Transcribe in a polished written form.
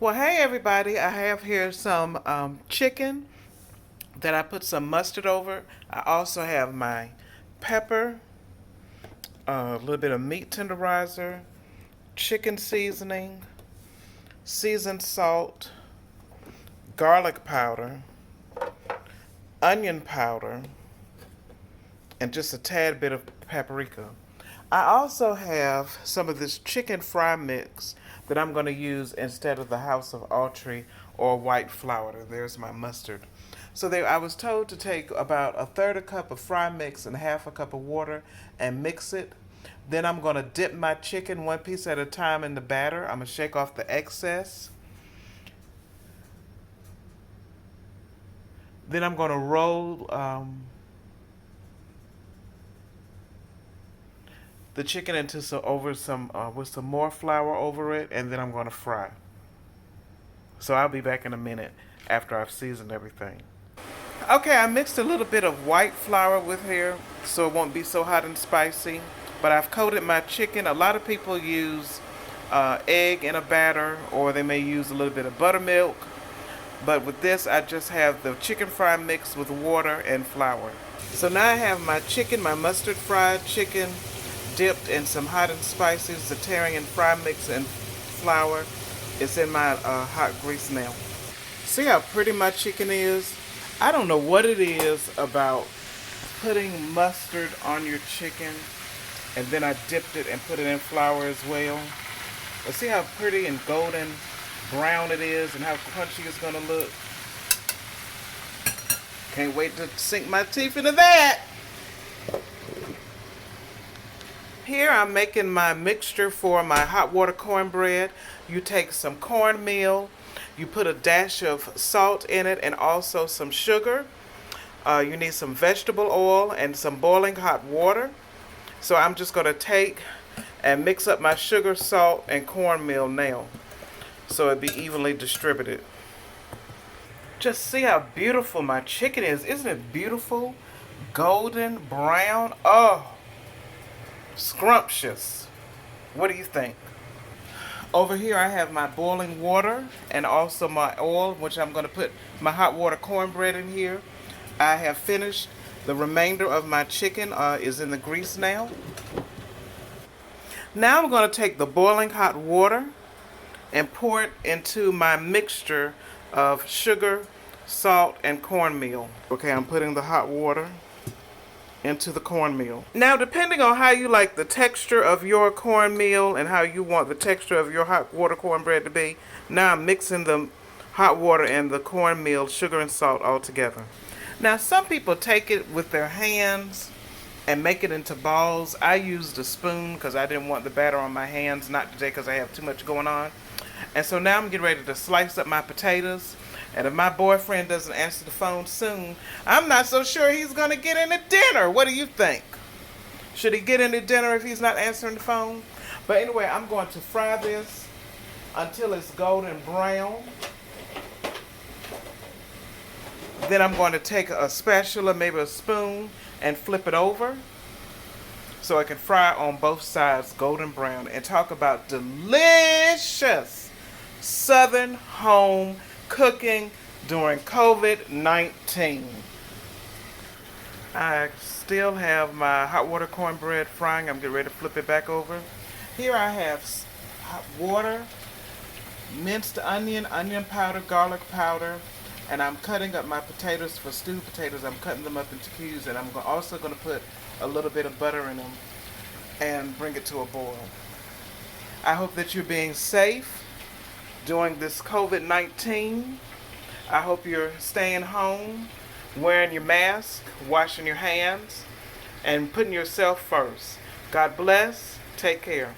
Well, hey everybody, I have here some chicken that I put some mustard over. I also have my pepper, a little bit of meat tenderizer, chicken seasoning, seasoned salt, garlic powder, onion powder, and just a tad bit of paprika. I also have some of this chicken fry mix that I'm going to use instead of the House of Autry or white flour. There's my mustard. So I was told to take about a third a cup of fry mix and half a cup of water and mix it. Then I'm going to dip my chicken one piece at a time in the batter. I'm going to shake off the excess. Then I'm going to roll the chicken into some with some more flour over it, and then I'm going to fry. So I'll be back in a minute after I've seasoned everything. Okay, I mixed a little bit of white flour with here so it won't be so hot and spicy. But I've coated my chicken. A lot of people use egg in a batter, or they may use a little bit of buttermilk. But with this, I just have the chicken fry mixed with water and flour. So now I have my chicken, my mustard fried chicken, dipped in some hot and spicy Zatarain fry mix and flour. It's in my hot grease now. See how pretty my chicken is? I don't know what it is about putting mustard on your chicken, and then I dipped it and put it in flour as well. But see how pretty and golden brown it is and how crunchy it's gonna look. Can't wait to sink my teeth into that. Here I'm making my mixture for my hot water cornbread. You take some cornmeal, you put a dash of salt in it and also some sugar. You need some vegetable oil and some boiling hot water. So I'm just going to take and mix up my sugar, salt, and cornmeal now so it be evenly distributed. Just see how beautiful my chicken is. Isn't it beautiful? Golden brown. Oh, scrumptious. What do you think? Over here I have my boiling water and also my oil, which I'm going to put my hot water cornbread in here. I have finished. The remainder of my chicken is in the grease now. Now I'm going to take the boiling hot water and pour it into my mixture of sugar, salt, and cornmeal. Okay, I'm putting the hot water into the cornmeal. Now, depending on how you like the texture of your cornmeal and how you want the texture of your hot water cornbread to be, now I'm mixing the hot water and the cornmeal, sugar and salt all together. Now, some people take it with their hands and make it into balls. I used a spoon because I didn't want the batter on my hands, not today because I have too much going on. And so now I'm getting ready to slice up my potatoes. And if my boyfriend doesn't answer the phone soon, I'm not so sure he's going to get into dinner. What do you think? Should he get into dinner if he's not answering the phone? But anyway, I'm going to fry this until it's golden brown. Then I'm going to take a spatula, maybe a spoon, and flip it over so I can fry on both sides golden brown. And talk about delicious Southern home cooking during COVID-19. I still have my hot water cornbread frying. I'm getting ready to flip it back over. Here I have hot water, minced onion, onion powder, garlic powder, and I'm cutting up my potatoes for stewed potatoes. I'm cutting them up into cubes, and I'm also going to put a little bit of butter in them and bring it to a boil. I hope that you're being safe during this COVID-19. I hope you're staying home, wearing your mask, washing your hands, and putting yourself first. God bless. Take care.